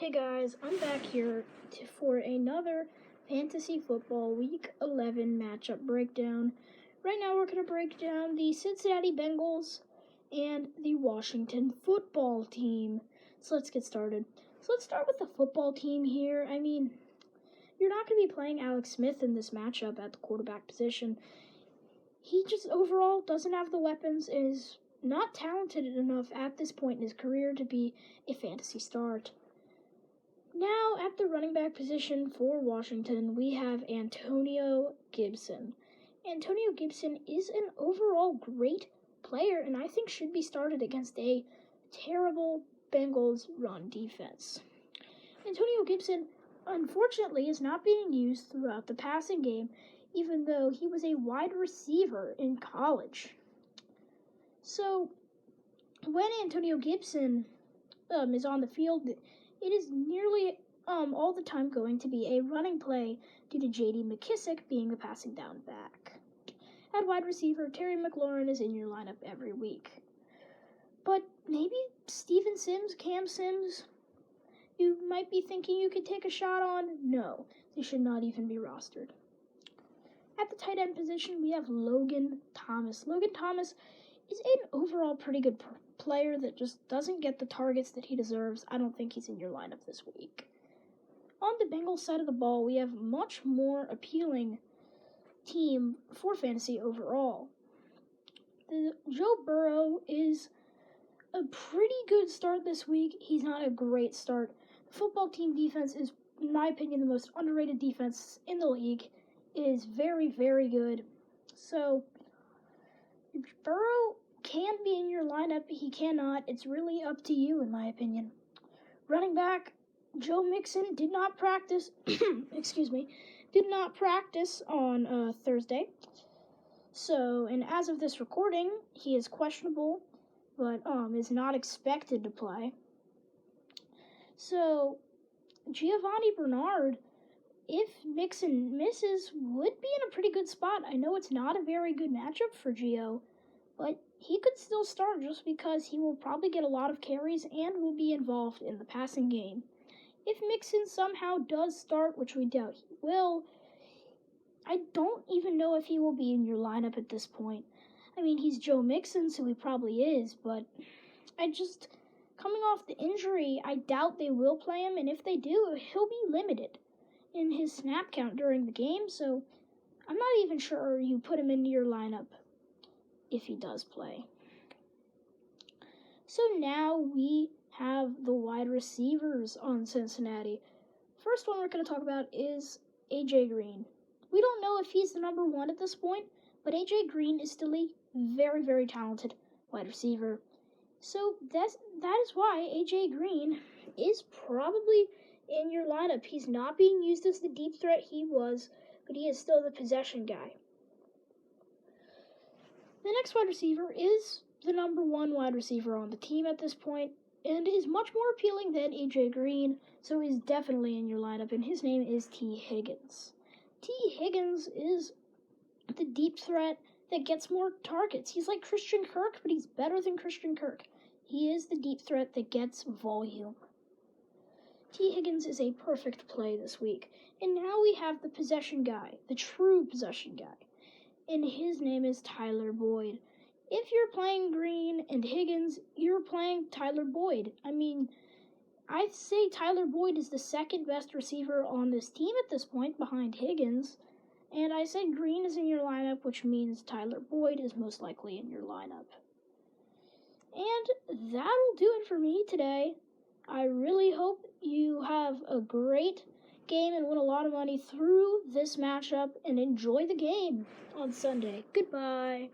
Hey guys, I'm back here for another Fantasy Football Week 11 matchup breakdown. Right now we're going to break down the Cincinnati Bengals and the Washington football team. So let's get started. So let's start with the football team here. You're not going to be playing Alex Smith in this matchup at the quarterback position. He just overall doesn't have the weapons and is not talented enough at this point in his career to be a fantasy start. Now, at the running back position for Washington, we have Antonio Gibson. Antonio Gibson is an overall great player and I think should be started against a terrible Bengals run defense. Antonio Gibson, unfortunately, is not being used throughout the passing game, even though he was a wide receiver in college. So, when Antonio Gibson is on the field, it is nearly all the time going to be a running play due to J.D. McKissick being the passing down back. At wide receiver, Terry McLaurin is in your lineup every week. But maybe Steven Sims, Cam Sims, you might be thinking you could take a shot on? No, they should not even be rostered. At the tight end position, we have Logan Thomas. Logan Thomas is an overall pretty good player that just doesn't get the targets that he deserves. I don't think he's in your lineup this week. On the Bengals side of the ball, we have much more appealing team for fantasy overall. Joe Burrow is a pretty good start this week. He's not a great start. The football team defense is, in my opinion, the most underrated defense in the league. It is very, very good. So, Burrow can be in your lineup, he cannot. It's really up to you, in my opinion. Running back, Joe Mixon did not practice, on Thursday. So, and as of this recording, he is questionable, but is not expected to play. So, Giovanni Bernard, if Mixon misses, would be in a pretty good spot. I know it's not a very good matchup for Gio, but he could still start just because he will probably get a lot of carries and will be involved in the passing game. If Mixon somehow does start, which we doubt he will, I don't even know if he will be in your lineup at this point. He's Joe Mixon, so he probably is, but coming off the injury, I doubt they will play him, and if they do, he'll be limited in his snap count during the game, so I'm not even sure you put him into your lineup if he does play. So now we have the wide receivers on Cincinnati. First one we're going to talk about is A.J. Green. We don't know if he's the number one at this point, but A.J. Green is still a very, very talented wide receiver. So that is why A.J. Green is probably in your lineup. He's not being used as the deep threat he was, but he is still the possession guy. The next wide receiver is the number one wide receiver on the team at this point, and is much more appealing than A.J. Green, so he's definitely in your lineup, and his name is T. Higgins. T. Higgins is the deep threat that gets more targets. He's like Christian Kirk, but he's better than Christian Kirk. He is the deep threat that gets volume. T. Higgins is a perfect play this week, and now we have the possession guy, the true possession guy, and his name is Tyler Boyd. If you're playing Green and Higgins, you're playing Tyler Boyd. I'd say Tyler Boyd is the second best receiver on this team at this point behind Higgins, and I said Green is in your lineup, which means Tyler Boyd is most likely in your lineup. And that'll do it for me today. I really hope you have a great game and win a lot of money through this matchup and enjoy the game on Sunday. Goodbye.